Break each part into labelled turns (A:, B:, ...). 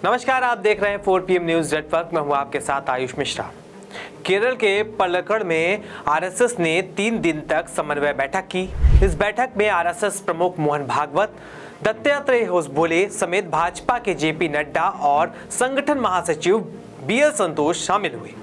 A: नमस्कार, आप देख रहे हैं 4 PM न्यूज नेटवर्क में हूं आपके साथ आयुष मिश्रा। केरल के पलक्कड़ में आरएसएस ने 3 दिन तक समन्वय बैठक की। इस बैठक में आरएसएस प्रमुख मोहन भागवत, दत्तात्रेय होसबोले समेत भाजपा के जेपी नड्डा और संगठन महासचिव बीएल संतोष शामिल हुए।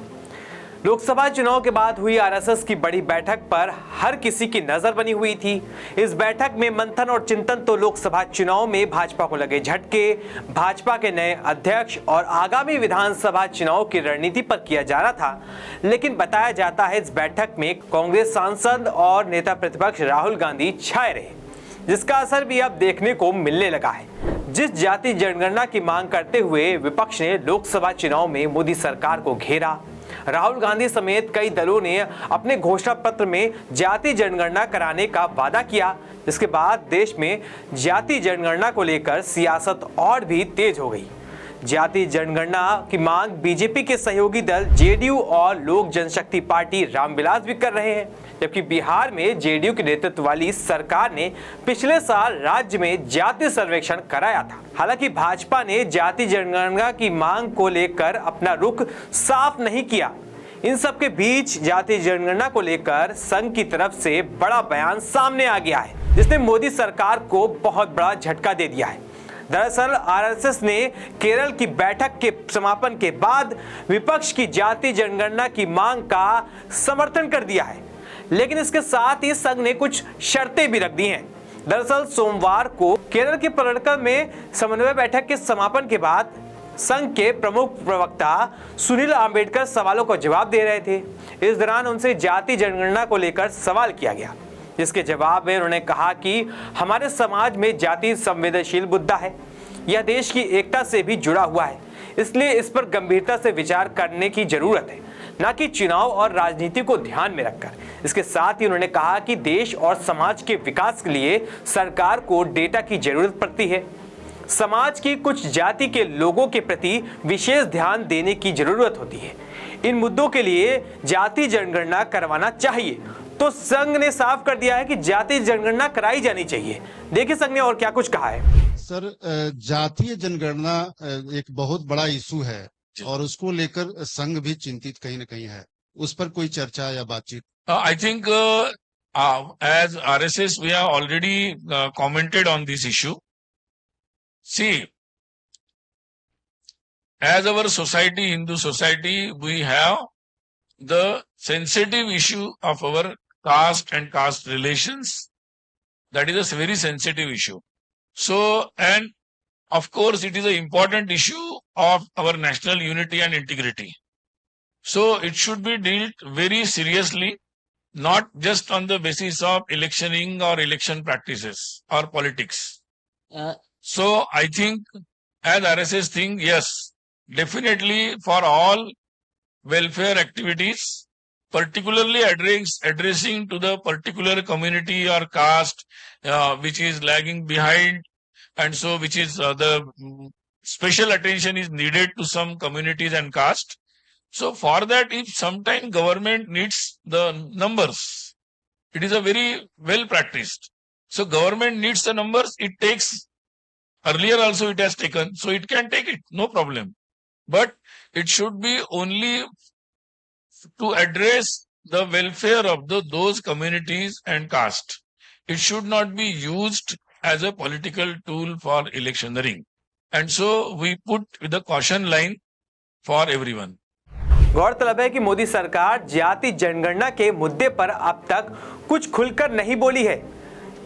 A: लोकसभा चुनाव के बाद हुई आरएसएस की बड़ी बैठक पर हर किसी की नजर बनी हुई थी। इस बैठक में मंथन और चिंतन तो लोकसभा चुनाव में भाजपा को लगे झटके, भाजपा के नए अध्यक्ष और आगामी विधानसभा चुनाव की रणनीति पर किया जा रहा था। लेकिन बताया जाता है इस बैठक में कांग्रेस सांसद और नेता प्रतिपक्ष राहुल गांधी छाए रहे, जिसका असर भी अब देखने को मिलने लगा है। जिस जाति जनगणना की मांग करते हुए विपक्ष ने लोकसभा चुनाव में मोदी सरकार को घेरा, राहुल गांधी समेत कई दलों ने अपने घोषणा पत्र में जाति जनगणना कराने का वादा किया, जिसके बाद देश में जाति जनगणना को लेकर सियासत और भी तेज हो गई। जाति जनगणना की मांग बीजेपी के सहयोगी दल जेडीयू और लोक जनशक्ति पार्टी रामविलास भी कर रहे हैं, जबकि बिहार में जेडीयू के नेतृत्व वाली सरकार ने पिछले साल राज्य में जाति सर्वेक्षण कराया था। हालांकि भाजपा ने जाति जनगणना की मांग को लेकर अपना रुख साफ नहीं किया। इन सब के बीच जाति जनगणना को लेकर संघ की तरफ से बड़ा बयान सामने आ गया है, जिसने मोदी सरकार को बहुत बड़ा झटका दे दिया है। दरअसल आरएसएस ने केरल की बैठक के समापन के बाद विपक्ष की जाति जनगणना की मांग का समर्थन कर दिया है, लेकिन इसके साथ ही संघ ने कुछ शर्तें भी रख दी हैं। दरअसल सोमवार को केरल के पलक्कड़ में समन्वय बैठक के समापन के बाद संघ के प्रमुख प्रवक्ता सुनील अंबेडकर सवालों का जवाब दे रहे थे। इस दौरान उनसे जाति जनगणना को लेकर सवाल किया गया, जिसके जवाब में उन्होंने कहा कि हमारे समाज में जाति संवेदनशील मुद्दा है। यह देश की एकता से भी जुड़ा हुआ है, इसलिए इस पर गंभीरता से विचार करने की जरूरत है, न कि चुनाव और राजनीति को ध्यान में रखकर। इसके साथ ही उन्होंने कहा कि देश और समाज के विकास के लिए सरकार को डेटा की जरूरत पड़ती है। समाज की कुछ जाति के लोगों के प्रति विशेष ध्यान देने की जरूरत होती है। इन मुद्दों के लिए जाति जनगणना करवाना चाहिए। तो संघ ने साफ कर दिया है कि जाति जनगणना कराई जानी चाहिए। देखिए संघ ने और क्या कुछ कहा है।
B: सर, जातीय जनगणना एक बहुत बड़ा इशू है और उसको लेकर संघ भी चिंतित कहीं न कहीं है। उस पर कोई चर्चा या बातचीत?
C: I think as RSS we have already commented on this issue. See, as our society, Hindu society, we have the sensitive issue of our caste and caste relations. That is a very sensitive issue. So, and of course, it is an important issue of our national unity and integrity. So, it should be dealt very seriously, not just on the basis of electioning or election practices or politics. So, I think as RSS think, yes, definitely for all welfare activities, particularly addressing to the particular community or caste which is lagging behind, and so which is the special attention is needed to some communities and caste. So for that, if sometime government needs the numbers, it is a very well practiced. So government needs the numbers, it takes, earlier also it has taken, so it can take it, no problem. But it should be only to address the welfare of those communities and caste. It should not be used as a political tool for electioneering. And so we put the caution line for everyone.
A: गौरतलब है कि मोदी सरकार जाति जनगणना के मुद्दे पर अब तक कुछ खुलकर नहीं बोली है।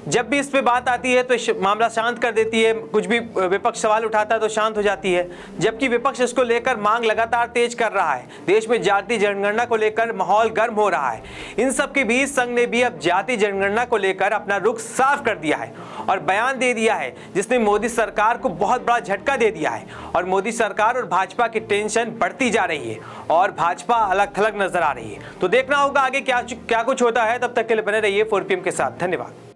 A: जब भी इस पे बात आती है तो मामला शांत कर देती है, कुछ भी विपक्ष सवाल उठाता है तो शांत हो जाती है, जबकि विपक्ष इसको लेकर मांग लगातार तेज कर रहा है। देश में जाति जनगणना को लेकर माहौल गर्म हो रहा है। इन सब के बीच संघ ने भी अब जाति जनगणना को लेकर अपना रुख साफ कर दिया है और बयान दे दिया है, जिसने मोदी सरकार को बहुत बड़ा झटका दे दिया है। और मोदी सरकार और भाजपा की टेंशन बढ़ती जा रही है और भाजपा अलग थलग नजर आ रही है। तो देखना होगा आगे क्या कुछ होता है। तब तक के लिए बने रहिए 4 PM के साथ। धन्यवाद।